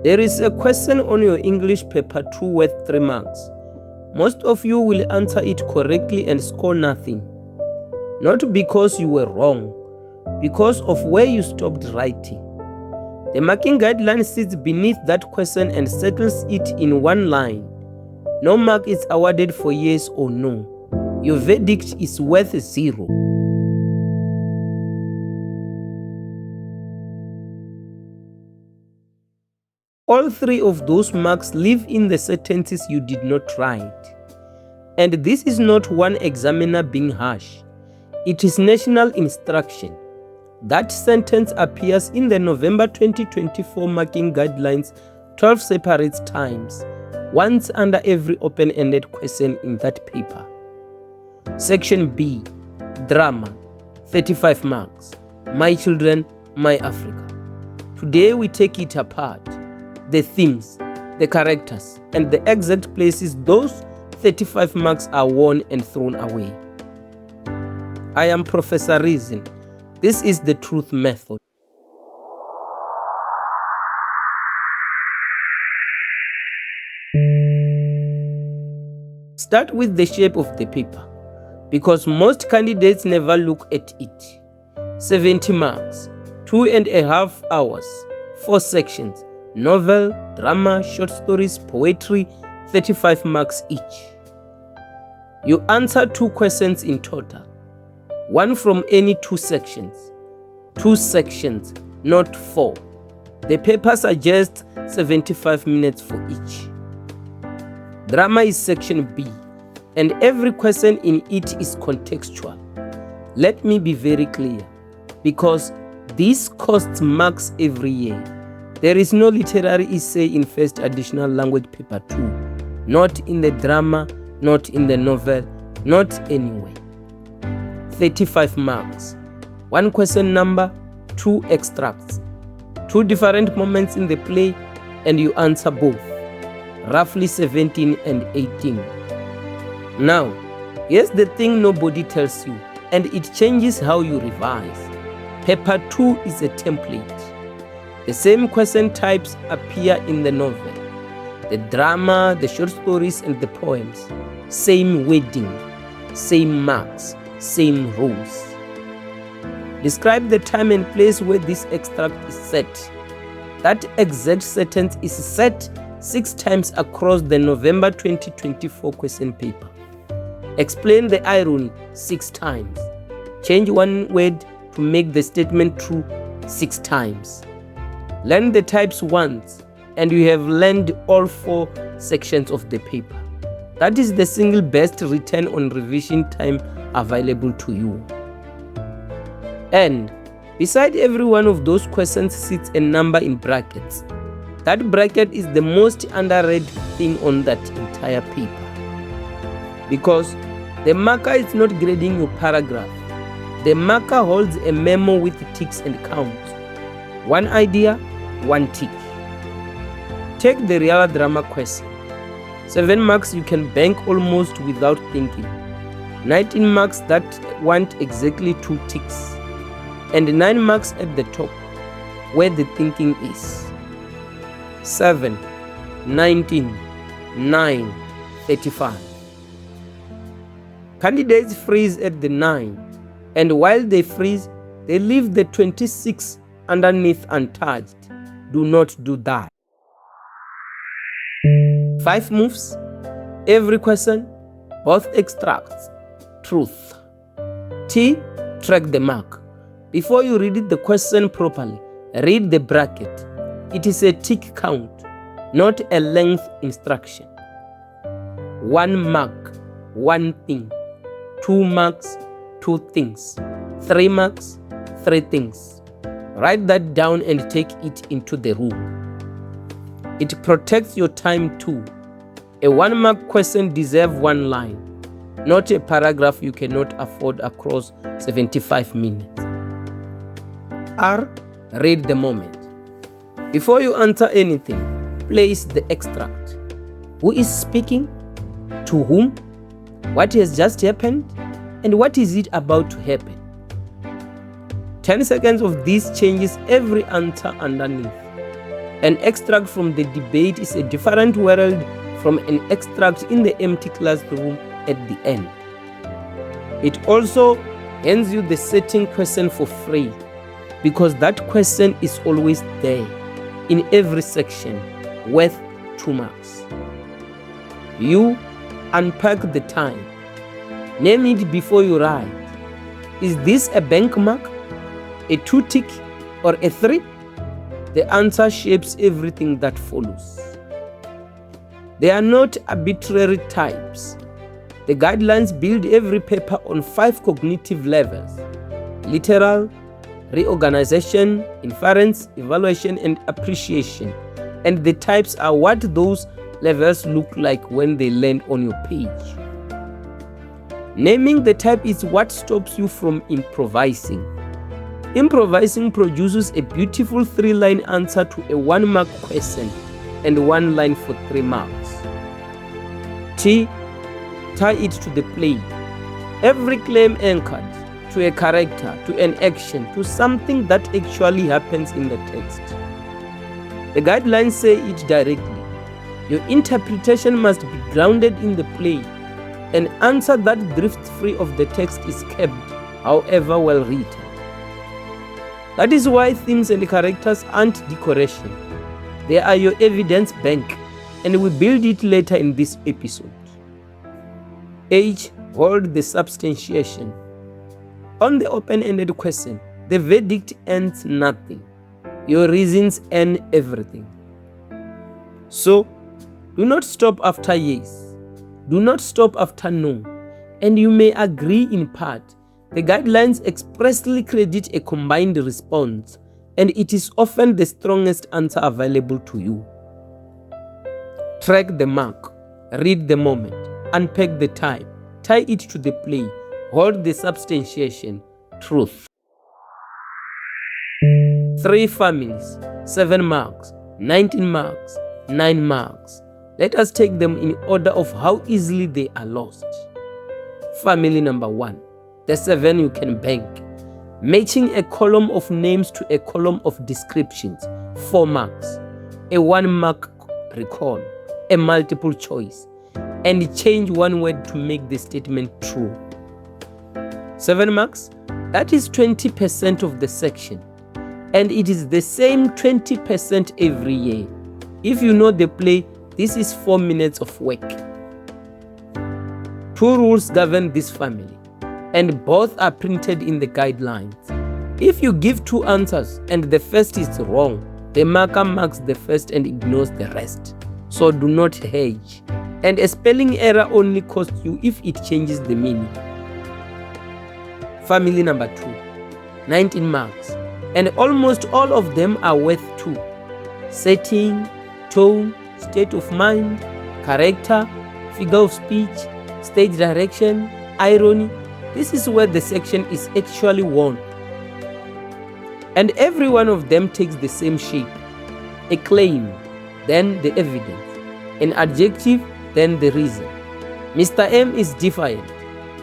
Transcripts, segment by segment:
There is a question on your English paper 2 worth 3 marks. Most of you will answer it correctly and score nothing. Not because you were wrong, because of where you stopped writing. The marking guideline sits beneath that question and settles it in one line. No mark is awarded for yes or no. Your verdict is worth 0. All 3 of those marks live in the sentences you did not write. And this is not one examiner being harsh. It is national instruction. That sentence appears in the November 2024 marking guidelines 12 separate times, once under every open-ended question in that paper. Section B, Drama, 35 marks. My Children, My Africa. Today we take it apart. The themes, the characters, and the exact places those 35 marks are worn and thrown away. I am Professor Reason. This is the truth method. Start with the shape of the paper, because most candidates never look at it. 70 marks, 2.5 hours, 4 sections. Novel, drama, short stories, poetry, 35 marks each. You answer 2 questions in total, 1 from any 2 sections. 2 sections, not 4. The paper suggests 75 minutes for each. Drama is section B, and every question in it is contextual. Let me be very clear, because this costs marks every year. There is no literary essay in first additional language paper 2, not in the drama, not in the novel, not anywhere. 35 marks, 1 question number, 2 extracts, 2 different moments in the play, and you answer both, roughly 17 and 18. Now, here's the thing nobody tells you, and it changes how you revise. Paper 2 is a template. The same question types appear in the novel, the drama, the short stories, and the poems. Same wording, same marks, same rules. Describe the time and place where this extract is set. That exact sentence is set 6 times across the November 2024 question paper. Explain the irony 6 times. Change 1 word to make the statement true 6 times. Learn the types once, and you have learned all 4 sections of the paper. That is the single best return on revision time available to you. And beside every one of those questions sits a number in brackets. That bracket is the most underrated thing on that entire paper. Because the marker is not grading your paragraph. The marker holds a memo with ticks and counts. 1 idea, 1 tick. Take the real drama question. 7 marks you can bank almost without thinking. 19 marks that want exactly 2 ticks. And 9 marks at the top, where the thinking is. 7, 19, 9, 35. Candidates freeze at the 9, and while they freeze, they leave the 26 underneath untouched. Do not do that. 5 moves, every question, both extracts, truth. T, track the mark. Before you read the question properly, read the bracket. It is a tick count, not a length instruction. 1 mark, 1 thing. 2 marks, 2 things. 3 marks, 3 things. Write that down and take it into the room. It protects your time too. A 1 mark question deserves 1 line, not a paragraph you cannot afford across 75 minutes. R, read the moment. Before you answer anything, place the extract. Who is speaking? To whom? What has just happened? And what is it about to happen? 10 seconds of this changes every answer underneath. An extract from the debate is a different world from an extract in the empty classroom at the end. It also hands you the setting question for free, because that question is always there in every section, worth 2 marks. You unpack the time. Name it before you write. Is this a bank mark, a 2 tick, or a 3? The answer shapes everything that follows. They are not arbitrary types. The guidelines build every paper on 5 cognitive levels: literal, reorganization, inference, evaluation, and appreciation. And the types are what those levels look like when they land on your page. Naming the type is what stops you from improvising. Improvising produces a beautiful 3-line answer to a 1-mark question and 1 line for 3 marks. T. Tie it to the play. Every claim anchored to a character, to an action, to something that actually happens in the text. The guidelines say it directly. Your interpretation must be grounded in the play. An answer that drifts free of the text is kept, however well written. That is why themes and characters aren't decoration. They are your evidence bank, and we build it later in this episode. H. Hold the substantiation. On the open-ended question, the verdict ends nothing. Your reasons end everything. So, do not stop after yes. Do not stop after no. And you may agree in part. The guidelines expressly credit a combined response, and it is often the strongest answer available to you. Track the mark. Read the moment. Unpack the type. Tie it to the play. Hold the substantiation. Truth. 3 families, 7 marks, 19 marks, 9 marks. Let us take them in order of how easily they are lost. Family number 1, the 7 you can bank. Matching a column of names to a column of descriptions, 4 marks. A 1-mark recall, a multiple choice, and change 1 word to make the statement true. 7 marks, that is 20% of the section. And it is the same 20% every year. If you know the play, this is 4 minutes of work. 2 rules govern this family, and both are printed in the guidelines. If you give 2 answers and the first is wrong, the marker marks the first and ignores the rest. So do not hedge. And a spelling error only costs you if it changes the meaning. Family number 2, 19 marks. And almost all of them are worth 2. Setting, tone, state of mind, character, figure of speech, stage direction, irony. This is where the section is actually won. And every one of them takes the same shape. A claim, then the evidence. An adjective, then the reason. Mr. M is defiant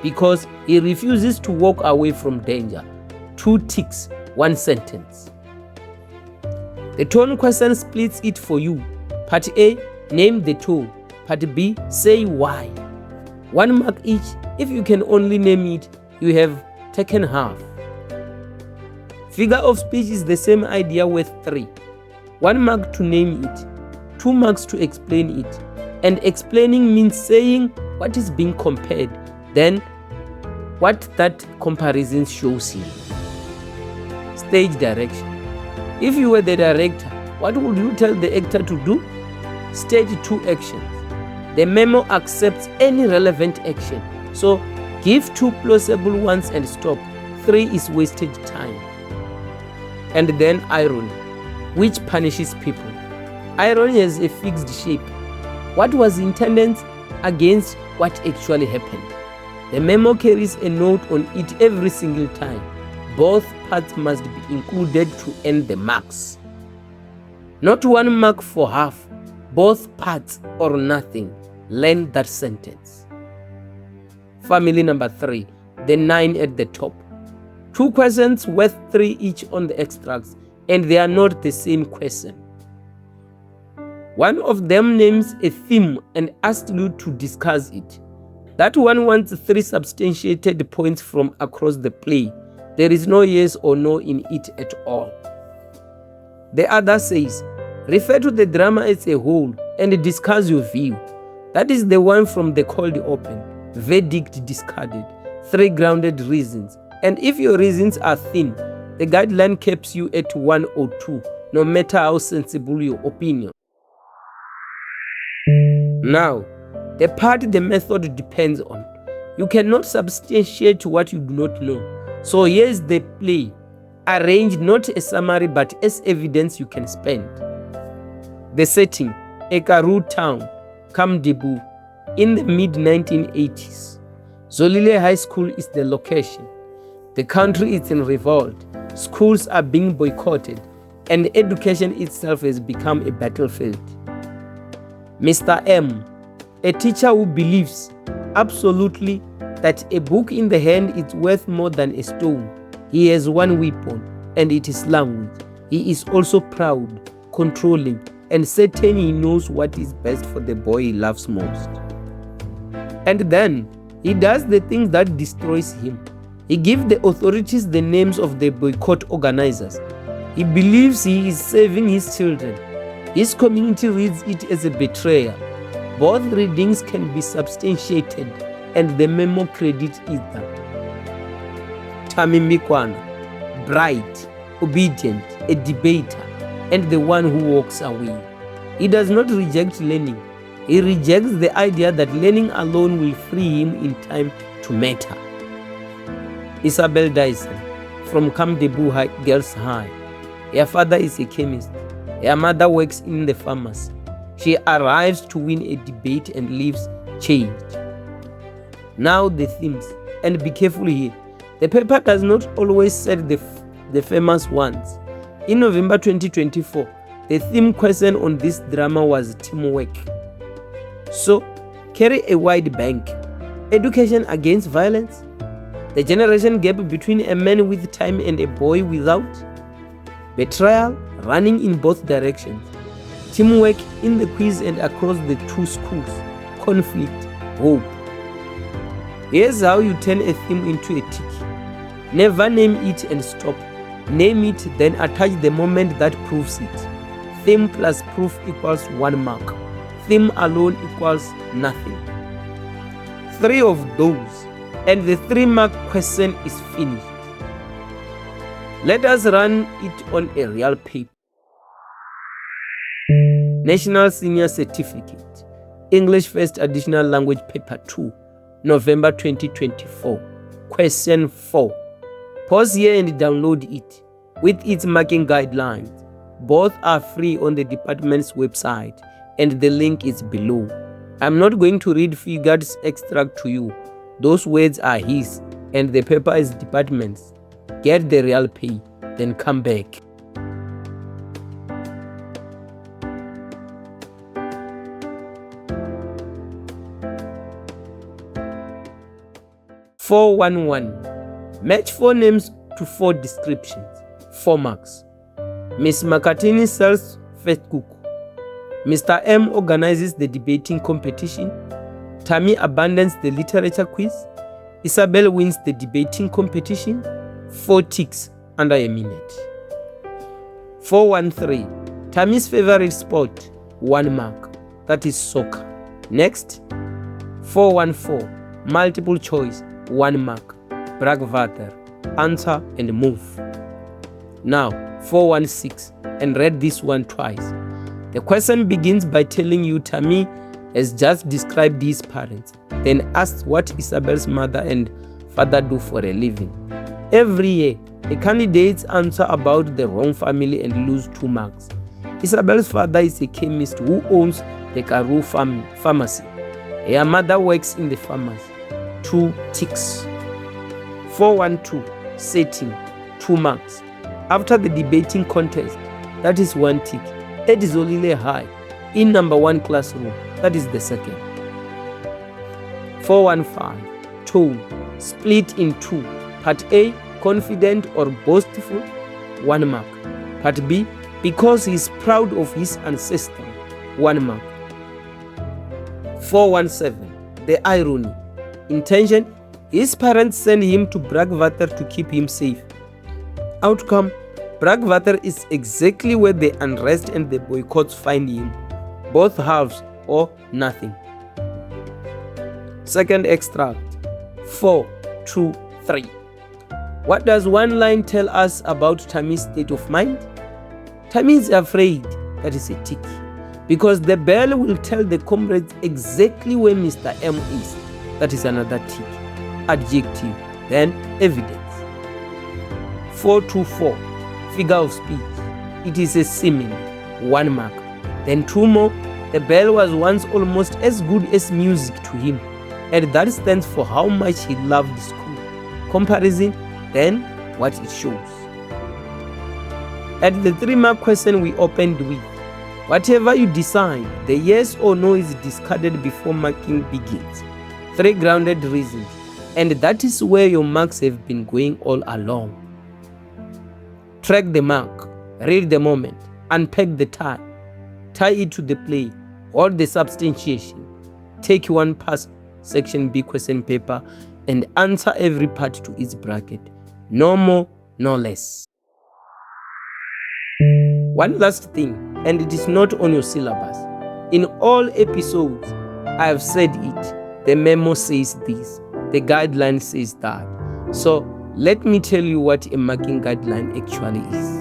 because he refuses to walk away from danger. 2 ticks, 1 sentence. The tone question splits it for you. Part A, name the tone. Part B, say why. 1 mark each. If you can only name it, you have taken half. Figure of speech is the same idea worth 3. 1 mark to name it, 2 marks to explain it. And explaining means saying what is being compared, then what that comparison shows you. Stage direction. If you were the director, what would you tell the actor to do? Stage 2 actions. The memo accepts any relevant action. So give 2 plausible ones and stop. 3 is wasted time. And then irony, which punishes people. Irony has a fixed shape. What was intended against what actually happened. The memo carries a note on it every single time. Both parts must be included to earn the marks. Not 1 mark for half. Both parts or nothing. Learn that sentence. Family number 3, the 9 at the top. 2 questions worth 3 each on the extracts, and they are not the same question. One of them names a theme and asks you to discuss it. That one wants 3 substantiated points from across the play. There is no yes or no in it at all. The other says, refer to the drama as a whole and discuss your view. That is the one from the cold open, verdict discarded, 3 grounded reasons. And if your reasons are thin, the guideline keeps you at 1 or 2, no matter how sensible your opinion. Now, the part the method depends on. You cannot substantiate what you do not know. So here's the play, arranged not a summary but as evidence you can spend. The setting, a Karoo town, Kamdebu, in the mid-1980s. Zolile High School is the location. The country is in revolt, schools are being boycotted, and education itself has become a battlefield. Mr. M, a teacher who believes absolutely that a book in the hand is worth more than a stone. He has one weapon, and it is language. He is also proud, controlling, and certain he knows what is best for the boy he loves most. And then, he does the things that destroys him. He gives the authorities the names of the boycott organizers. He believes he is saving his children. His community reads it as a betrayal. Both readings can be substantiated, and the memo credits either. Tamimikwana, bright, obedient, a debater, and the one who walks away. He does not reject learning. He rejects the idea that learning alone will free him in time to matter. Isabel Dyson, from Kamdebu Girls High. Her father is a chemist. Her mother works in the pharmacy. She arrives to win a debate and leaves changed. Now the themes, and be careful here. The paper does not always set the famous ones. In November 2024, the theme question on this drama was teamwork. So, carry a wide bank. Education against violence. The generation gap between a man with time and a boy without. Betrayal running in both directions. Teamwork in the quiz and across the 2 schools. Conflict, hope. Here's how you turn a theme into a tick. Never name it and stop. Name it, then attach the moment that proves it. Theme plus proof equals 1 mark. Theme alone equals nothing. 3 of those, and the 3-mark question is finished. Let us run it on a real paper. National Senior Certificate, English First Additional Language Paper 2, November 2024. Question 4. Pause here and download it with its marking guidelines. Both are free on the department's website, and the link is below. I'm not going to read Fugard's extract to you. Those words are his, and the paper is department's. Get the real pay, then come back. (411) Match 4 names to 4 descriptions. 4 marks. Miss McCartney sells first cook. Mr. M organizes the debating competition. Tammy abandons the literature quiz. Isabel wins the debating competition. 4 ticks under a minute. 413. Tammy's favorite sport. 1 mark. That is soccer. Next. 414. Multiple choice. 1 mark. Bragvater. Answer and move. Now 416, and read this one twice. The question begins by telling you Tammy has just described his parents, then asks what Isabel's mother and father do for a living. Every year, a candidate's answer about the wrong family and lose 2 marks. Isabel's father is a chemist who owns the Karoo pharmacy. Her mother works in the pharmacy. 2 ticks. 412, setting, 2 marks. After the debating contest, that is 1 tick. At Zolile High, in number 1 classroom, that is the second. 415, tone, split in 2. Part A, confident or boastful, 1 mark. Part B, because he is proud of his ancestor, 1 mark. 417. The irony. Intention: his parents send him to Bragvatar to keep him safe. Outcome: Bragvatar is exactly where the unrest and the boycotts find him. Both halves or nothing. Second extract. 423. What does one line tell us about Tammy's state of mind? Tammy is afraid. That is a tick. Because the bell will tell the comrades exactly where Mr. M is. That is another tick. Adjective, then evidence. 424. Figure of speech. It is a simile. 1 mark. Then 2 more. The bell was once almost as good as music to him, and that stands for how much he loved school. Comparison, then what it shows. At the 3 mark question we opened with, whatever you decide, the yes or no is discarded before marking begins. 3 grounded reasons, and that is where your marks have been going all along. Track the mark, read the moment, unpack the tie it to the play, hold the substantiation, take 1 past section B question paper and answer every part to its bracket. No more, no less. One last thing, and it is not on your syllabus. In all episodes, I have said it. The memo says this, the guideline says that. So let me tell you what a marking guideline actually is.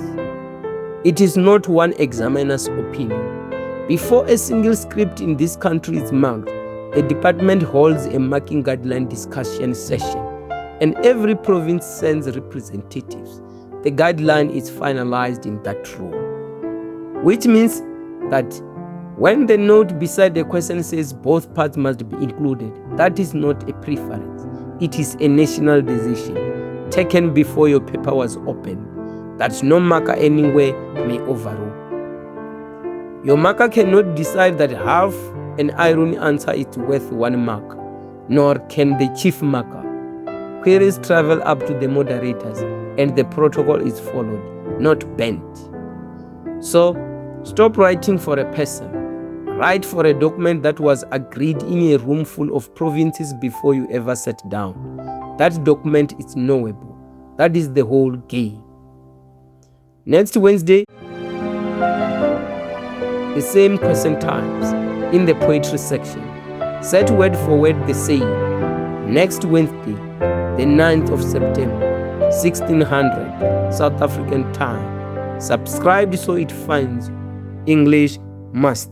It is not one examiner's opinion. Before a single script in this country is marked, the department holds a marking guideline discussion session, and every province sends representatives. The guideline is finalized in that room, which means that when the note beside the question says both parts must be included, that is not a preference. It is a national decision taken before your paper was opened that no marker anywhere may overrule. Your marker cannot decide that half an irony answer is worth 1 mark, nor can the chief marker. Queries travel up to the moderators and the protocol is followed, not bent. So, stop writing for a person. Write for a document that was agreed in a room full of provinces before you ever sat down. That document is knowable. That is the whole game. Next Wednesday, the same question times in the poetry section. Set word for word the same. Next Wednesday, the 9th of September, 1600 South African time. Subscribe so it finds English Master.